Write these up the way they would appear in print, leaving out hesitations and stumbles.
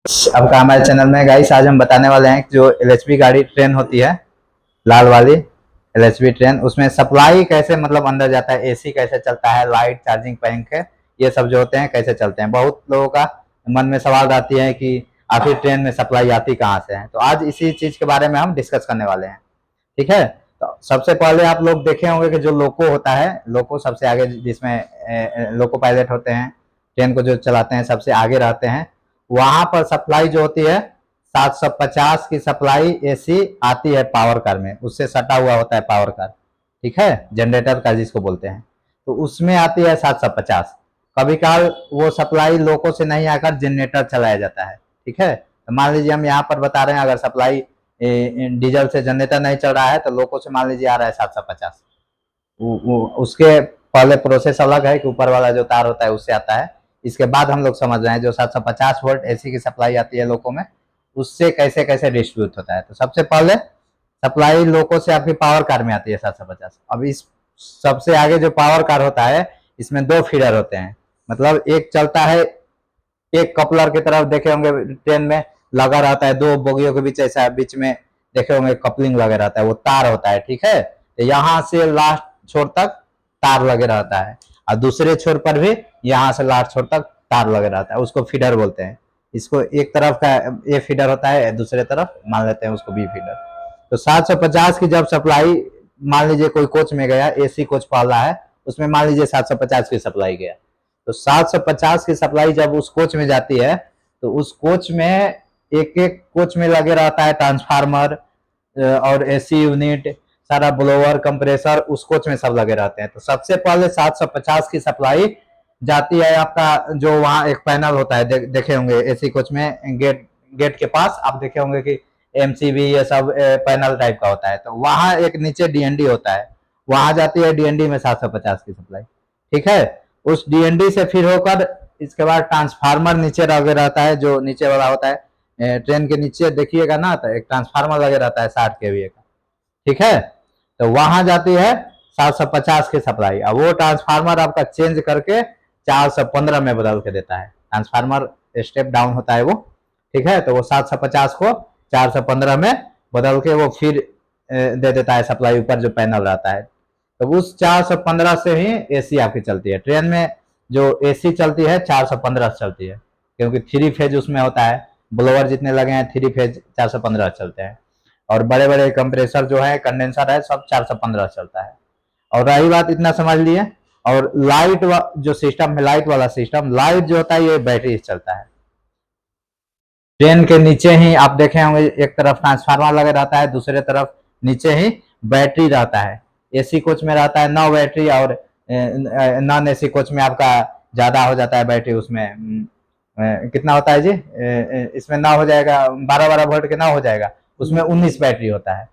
अब का हमारे चैनल में गाइस आज हम बताने वाले हैं कि जो एलएचबी गाड़ी ट्रेन होती है, लाल वाली एलएचबी ट्रेन, उसमें सप्लाई कैसे मतलब अंदर जाता है, एसी कैसे चलता है, लाइट चार्जिंग पंखे ये सब जो होते हैं कैसे चलते हैं। बहुत लोगों का मन में सवाल रहती है कि आखिर ट्रेन में सप्लाई आती कहाँ से है। तो आज इसी चीज के बारे में हम डिस्कस करने वाले हैं। ठीक है। तो सबसे पहले आप लोग देखे होंगे कि जो लोको होता है, लोको सबसे आगे, जिसमें लोको पायलट होते हैं, ट्रेन को जो चलाते हैं सबसे आगे रहते हैं। वहां पर सप्लाई जो होती है 750 की सप्लाई एसी आती है पावर कार में, उससे सटा हुआ होता है पावर कार। ठीक है, जनरेटर कार जिसको बोलते हैं, तो उसमें आती है 750। कभी काल वो सप्लाई लोको से नहीं आकर जनरेटर चलाया जाता है। ठीक है, तो मान लीजिए हम यहाँ पर बता रहे हैं अगर सप्लाई डीजल से जनरेटर नहीं चल रहा है तो लोको से मान लीजिए आ रहा है 750। उसके पहले प्रोसेस अलग है कि ऊपर वाला जो तार होता है उससे आता है। इसके बाद हम लोग समझ रहे हैं जो 750 वोल्ट एसी की सप्लाई आती है लोको में, उससे कैसे कैसे डिस्ट्रीब्यूट होता है। तो सबसे पहले सप्लाई लोको से आपकी पावर कार में आती है 750। अब इस सबसे आगे जो पावर कार होता है, इसमें दो फीडर होते हैं। मतलब एक चलता है, एक कपलर की तरफ देखे होंगे ट्रेन में लगा रहता है, दो बोगियों के बीच ऐसा बीच में देखे होंगे कपलिंग लगे रहता है, वो तार होता है। ठीक है, तो यहाँ से लास्ट छोर तक तार लगे रहता है, और दूसरे छोर पर भी यहाँ से लास्ट छोर तक तार लगे रहता है, उसको फीडर बोलते हैं। इसको एक तरफ का ए फीडर होता है, दूसरे तरफ मान लेते हैं उसको बी फीडर। तो 750 की जब सप्लाई, मान लीजिए कोई कोच में गया, एसी कोच पहला है, उसमें मान लीजिए 750 की सप्लाई गया, तो 750 की सप्लाई जब उस कोच में जाती है तो उस कोच में एक एक कोच में लगे रहता है ट्रांसफार्मर और एसी यूनिट, सारा ब्लोअर कंप्रेसर उस कोच में सब लगे रहते हैं। तो सबसे पहले 750 की सप्लाई जाती है आपका, जो वहाँ एक पैनल होता है, देखे होंगे एसी कोच में गेट गेट के पास आप देखे होंगे कि एमसीबी ये सब पैनल टाइप का होता है, तो वहाँ एक नीचे डीएनडी होता है, वहां जाती है डीएनडी में 750 की सप्लाई। ठीक है, उस डीएनडी से फिर होकर इसके बाद ट्रांसफार्मर नीचे लगे रहता है, जो नीचे वाला होता है ट्रेन के नीचे देखिएगा ना, तो एक ट्रांसफार्मर लगे रहता है 60 केवीए का। ठीक है, तो वहां जाती है 750 की सप्लाई। अब वो ट्रांसफार्मर आपका चेंज करके 415 में बदल के देता है, ट्रांसफार्मर स्टेप डाउन होता है वो। ठीक है, तो वो 750 को 415 में बदल के वो फिर दे देता है सप्लाई ऊपर जो पैनल रहता है। तो उस 415 से ही एसी आपकी चलती है ट्रेन में। जो एसी चलती है 415 चलती है, क्योंकि थ्री फेज उसमें होता है, ब्लोअर जितने लगे हैं थ्री फेज 415 चलते हैं, और बड़े बड़े कंप्रेसर जो है, कंडेंसर है, सब 415 चलता है। और रही बात, इतना समझ लिए। और लाइट जो सिस्टम है, लाइट वाला सिस्टम, लाइट जो होता है ये बैटरी से चलता है। ट्रेन के नीचे ही आप देखे होंगे एक तरफ ट्रांसफार्मर लगे रहता है, दूसरे तरफ नीचे ही बैटरी रहता है। एसी कोच में रहता है 9 बैटरी, और नॉन एसी कोच में आपका ज्यादा हो जाता है बैटरी। उसमें कितना होता है जी, इसमें 9 हो जाएगा, 12-12 वोल्ट के 9 हो जाएगा, उसमें 19 बैटरी होता है।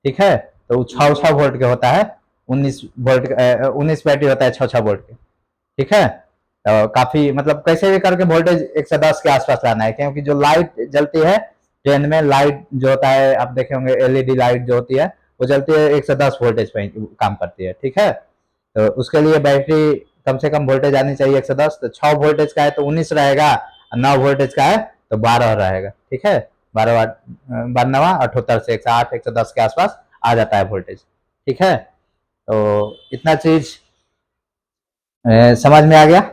ठीक है, तो 6-6 वोल्ट के होता है, 19 वोल्ट, 19 बैटरी होता है 6-6 वोल्ट के। ठीक है, तो काफी मतलब कैसे भी करके वोल्टेज 110 के आसपास लाना है, क्योंकि जो लाइट जलती है ट्रेन में, लाइट जो होता है आप देखे होंगे एलईडी लाइट जो होती है वो जलती है 110 वोल्टेज पे काम करती है। ठीक है, तो उसके लिए बैटरी कम से कम वोल्टेज आनी चाहिए 110। तो 6 वोल्टेज का है तो 19 रहेगा, 9 वोल्टेज का है तो 12 रहेगा। ठीक है, 12 92 78 से 108 110 के आसपास आ जाता है वोल्टेज। ठीक है, तो इतना चीज समझ में आ गया।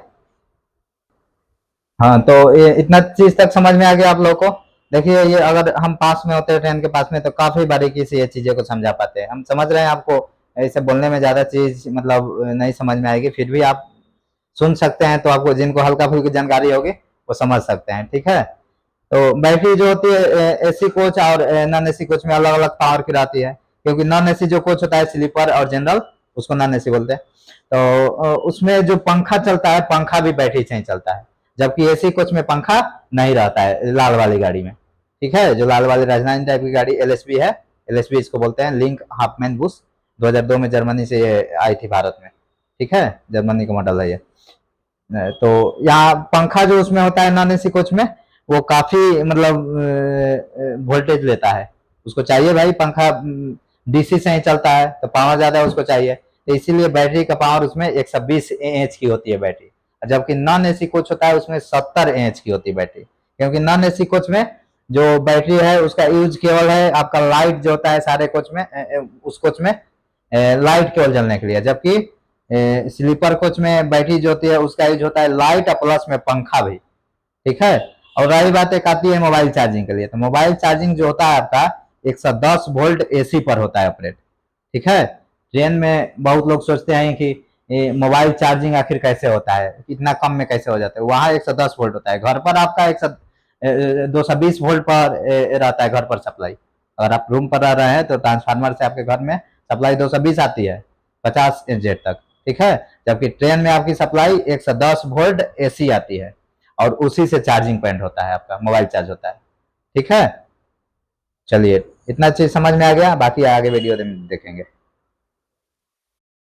हाँ, तो ये इतना चीज तक समझ में आ गया आप लोगों को। देखिए, ये अगर हम पास में होते हैं ट्रेन के पास में तो काफी बारीकी से ये चीजें को समझा पाते हैं। हम समझ रहे हैं, आपको ऐसे बोलने में ज्यादा चीज मतलब नहीं समझ में आएगी, फिर भी आप सुन सकते हैं, तो आपको जिनको हल्का फुल्की जानकारी होगी वो समझ सकते हैं। ठीक है, तो बैटरी जो होती है एसी कोच और नॉन एसी कोच में अलग अलग पावर की रहती है, क्योंकि नॉन एसी जो कोच होता है स्लीपर और जनरल, उसको नॉन एसी बोलते हैं। तो उसमें जो पंखा चलता है, पंखा भी बैटरी से ही चलता है, जबकि एसी कोच में पंखा नहीं रहता है लाल वाली गाड़ी में। ठीक है, जो लाल वाली राजधानी टाइप की गाड़ी एलएसबी है, एलएसबी इसको बोलते हैं, लिंक हाफमैन बुश, 2002 में जर्मनी से ये आई थी भारत में। ठीक है, जर्मनी का मॉडल है ये। तो यहाँ पंखा जो उसमें होता है नॉन एसी कोच में, वो काफी मतलब वोल्टेज लेता है। उसको चाहिए भाई पंखा, डीसी से ही चलता है तो पावर ज्यादा उसको चाहिए, तो इसीलिए बैटरी का पावर उसमें 120 एएच की होती है बैटरी, जबकि नॉन एसी कोच होता है उसमें 70 एएच की होती है बैटरी। क्योंकि नॉन एसी कोच में जो बैटरी है उसका यूज केवल है आपका लाइट जो होता है सारे कोच में, उस कोच में लाइट केवल जलने के लिए, जबकि स्लीपर कोच में बैटरी जो होती है उसका यूज होता है लाइट और प्लस में पंखा भी। ठीक है। और रही बात एक आती है मोबाइल चार्जिंग के लिए, तो मोबाइल चार्जिंग जो होता है आपका 110 वोल्ट एसी पर होता है ऑपरेट। ठीक है। ट्रेन में बहुत लोग सोचते हैं कि मोबाइल चार्जिंग आखिर कैसे होता है, इतना कम में कैसे हो जाता है। वहाँ 110 वोल्ट होता है, घर पर आपका 220 वोल्ट पर रहता है घर पर सप्लाई। अगर आप रूम पर रह रहे हैं तो ट्रांसफार्मर से आपके घर में सप्लाई 220 आती है 50 एजेड तक। ठीक है। जबकि ट्रेन में आपकी सप्लाई 110 वोल्ट एसी आती है और उसी से चार्जिंग पॉइंट होता है, आपका मोबाइल चार्ज होता है। ठीक है। चलिए, इतना चीज समझ में आ गया, बाकी आगे वीडियो में देखेंगे।